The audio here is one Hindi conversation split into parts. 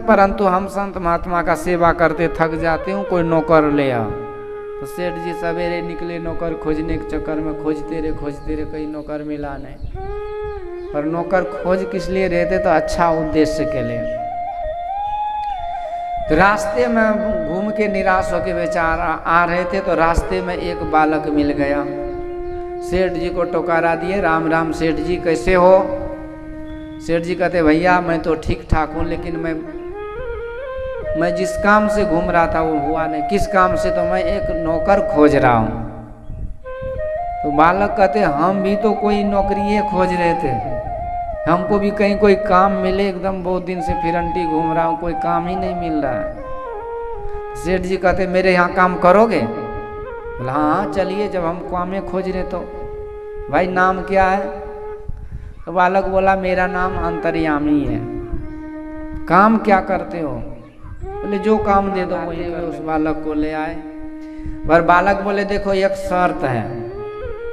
परंतु हम संत महात्मा का सेवा करते थक जाते हूँ, कोई नौकर ले आओ। तो सेठ जी सवेरे निकले नौकर खोजने के चक्कर में, खोजते रहे कहीं नौकर मिला नहीं। पर नौकर खोज किस लिए रहते? तो अच्छा उद्देश्य के लिए। तो रास्ते में घूम के निराश होके बेचारा आ रहे थे, तो रास्ते में एक बालक मिल गया। सेठ जी को टोकारा दिए, राम राम सेठ जी, कैसे हो? सेठ जी कहते भैया मैं तो ठीक ठाक हूँ, लेकिन मैं जिस काम से घूम रहा था वो हुआ नहीं। किस काम से? तो मैं एक नौकर खोज रहा हूँ। तो बालक कहते हम भी तो कोई नौकरी खोज रहे थे, हमको भी कहीं कोई काम मिले, एकदम बहुत दिन से फिरंटी घूम रहा हूँ, कोई काम ही नहीं मिल रहा है। सेठ जी कहते मेरे यहाँ काम करोगे? बोला हाँ चलिए, जब हम काम खोज रहे तो। भाई नाम क्या है? तो बालक बोला मेरा नाम अंतर्यामी है। काम क्या करते हो? बोले जो काम दे दो वही। उस बालक को ले आए। पर बालक बोले देखो एक शर्त है,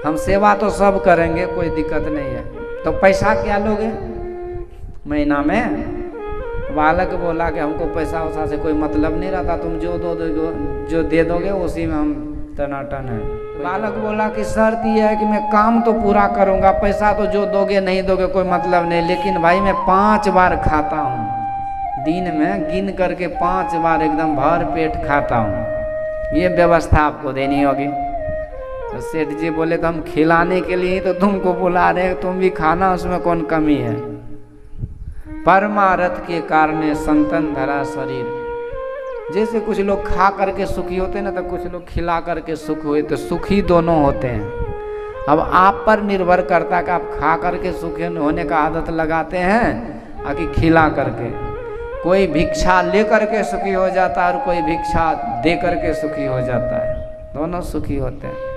हम सेवा तो सब करेंगे, कोई दिक्कत नहीं है, तो पैसा क्या लोगे महीना में? बालक बोला कि हमको पैसा वैसा से कोई मतलब नहीं रहता, तुम जो दे दोगे उसी में हम टनाटन है। बालक बोला कि शर्त यह है कि मैं काम तो पूरा करूंगा, पैसा तो जो दोगे नहीं दोगे कोई मतलब नहीं, लेकिन भाई मैं 5 बार खाता हूँ, दिन में गिन करके 5 बार एकदम भर पेट खाता हूँ, ये व्यवस्था आपको देनी होगी। तो सेठ जी बोले तो हम खिलाने के लिए ही तो तुमको बुला रहे, तुम भी खाना, उसमें कौन कमी है। परमारथ के कारण संतन धरा शरीर। जैसे कुछ लोग खा करके सुखी होते हैं ना, तो कुछ लोग खिला करके सुख हुए, तो सुखी दोनों होते हैं। अब आप पर निर्भर करता है कि आप खा करके सुखी होने का आदत लगाते हैं कि खिला करके। कोई भिक्षा ले करके सुखी हो जाता है और कोई भिक्षा दे करके सुखी हो जाता है, दोनों सुखी होते हैं।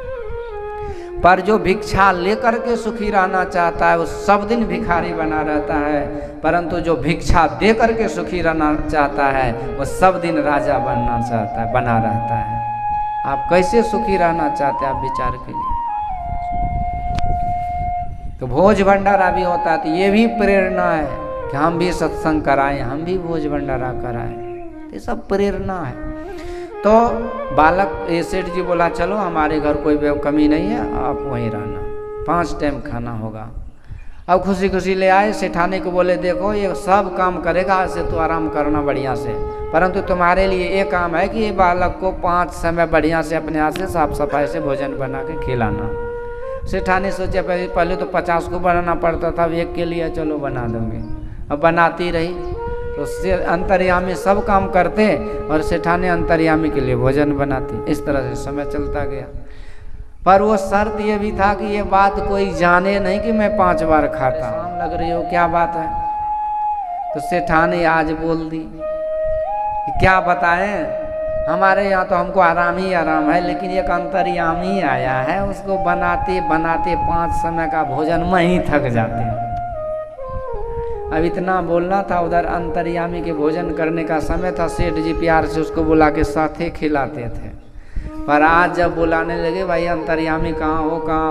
पर जो भिक्षा लेकर के सुखी रहना चाहता है वो सब दिन भिखारी बना रहता है, परंतु जो भिक्षा दे करके सुखी रहना चाहता है वो सब दिन राजा बनना चाहता है, बना रहता है। आप कैसे सुखी रहना चाहते हैं, आप विचार कीजिए। तो भोज भंडारा भी होता है, तो ये भी प्रेरणा है कि हम भी सत्संग कराएं, हम भी भोज भंडारा कराएं, ये सब प्रेरणा है। तो बालक सेठ जी बोला चलो हमारे घर कोई कमी नहीं है, आप वहीं रहना, 5 टाइम खाना होगा। अब खुशी खुशी ले आए, सेठानी को बोले देखो ये सब काम करेगा, ऐसे तो आराम करना बढ़िया से, परंतु तुम्हारे लिए एक काम है कि ये बालक को 5 समय बढ़िया से अपने हाथ से साफ सफाई से भोजन बना के खिलाना। सेठानी सोचे पहले तो 50 को बनाना पड़ता था, अब एक के लिए चलो बना दूंगी। अब बनाती रही, तो अंतर्यामी सब काम करते और सेठानी अंतर्यामी के लिए भोजन बनाती। इस तरह से समय चलता गया। पर वो शर्त ये भी था कि ये बात कोई जाने नहीं कि मैं 5 बार खाता हूँ। लग रही हो क्या बात है? तो सेठानी आज बोल दी कि क्या बताएं, हमारे यहाँ तो हमको आराम ही आराम है, लेकिन एक अंतर्यामी आया है, उसको बनाते बनाते 5 समय का भोजन में ही थक जाते हैं। अब इतना बोलना था, उधर अंतर्यामी के भोजन करने का समय था। सेठ जी प्यार से उसको बुला के साथे खिलाते थे। पर आज जब बुलाने लगे भाई अंतर्यामी कहाँ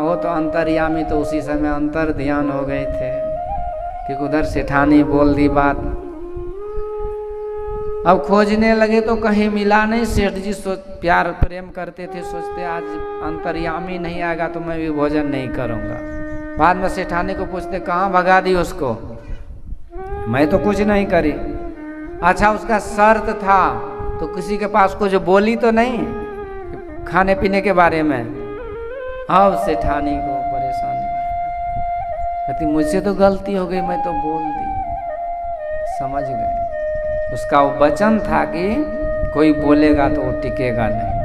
हो, तो अंतर्यामी तो उसी समय अंतर ध्यान हो गए थे कि उधर सेठानी बोल दी बात। अब खोजने लगे तो कहीं मिला नहीं। सेठ जी प्यार प्रेम करते थे, सोचते आज अंतर्यामी नहीं आएगा तो मैं भी भोजन नहीं करूँगा। बाद में सेठानी को पूछते कहाँ भगा दी उसको, मैं तो कुछ नहीं करी। अच्छा उसका शर्त था तो किसी के पास कुछ बोली तो नहीं खाने पीने के बारे में। अब सेठानी को परेशानी कहती मुझसे तो गलती हो गई, मैं तो बोल दी। समझ गए उसका वो वचन था कि कोई बोलेगा तो वो टिकेगा नहीं।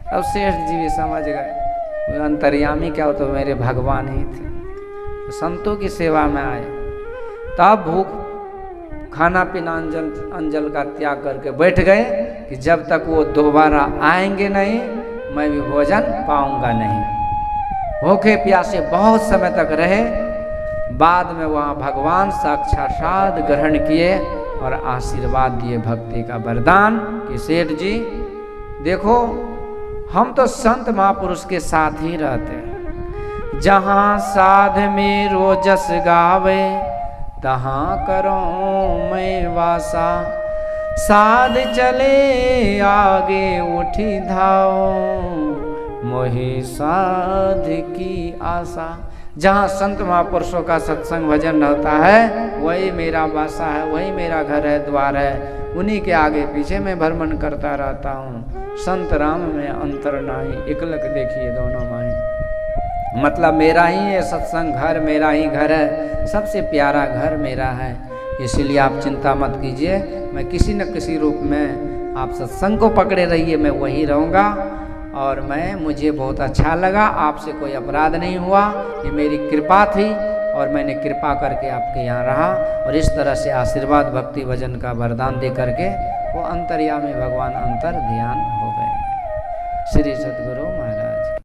अब सेठ जी भी समझ गए अंतर्यामी क्या हो तो मेरे भगवान ही थे। तो संतों की सेवा में आए, तब भूख खाना पीना अंजल का त्याग करके बैठ गए कि जब तक वो दोबारा आएंगे नहीं मैं भी भोजन पाऊंगा नहीं। भूखे प्यासे बहुत समय तक रहे। बाद में वहाँ भगवान साक्षात ग्रहण किए और आशीर्वाद दिए भक्ति का वरदान कि सेठ जी देखो हम तो संत महापुरुष के साथ ही रहते हैं। जहाँ साध में रोजस गावे तहाँ करूँ मैं वासा। साध चले आगे उठी धाओ, मोहि साध की आशा। जहाँ संत महापुरुषों का सत्संग भजन होता है वही मेरा वासा है, वही मेरा घर है, द्वार है। उन्हीं के आगे पीछे मैं भ्रमण करता रहता हूँ। संत राम में अंतर नाही, इकलक देखिए दोनों माई। मतलब मेरा ही ये सत्संग घर, मेरा ही घर है, सबसे प्यारा घर मेरा है। इसलिए आप चिंता मत कीजिए, मैं किसी न किसी रूप में, आप सत्संग को पकड़े रहिए, मैं वहीं रहूँगा। और मुझे बहुत अच्छा लगा, आपसे कोई अपराध नहीं हुआ, ये मेरी कृपा थी और मैंने कृपा करके आपके यहाँ रहा। और इस तरह से आशीर्वाद भक्ति भजन का वरदान दे करके वो अंतर्यामी भगवान अंतर ध्यान हो गए। श्री सद्गुरु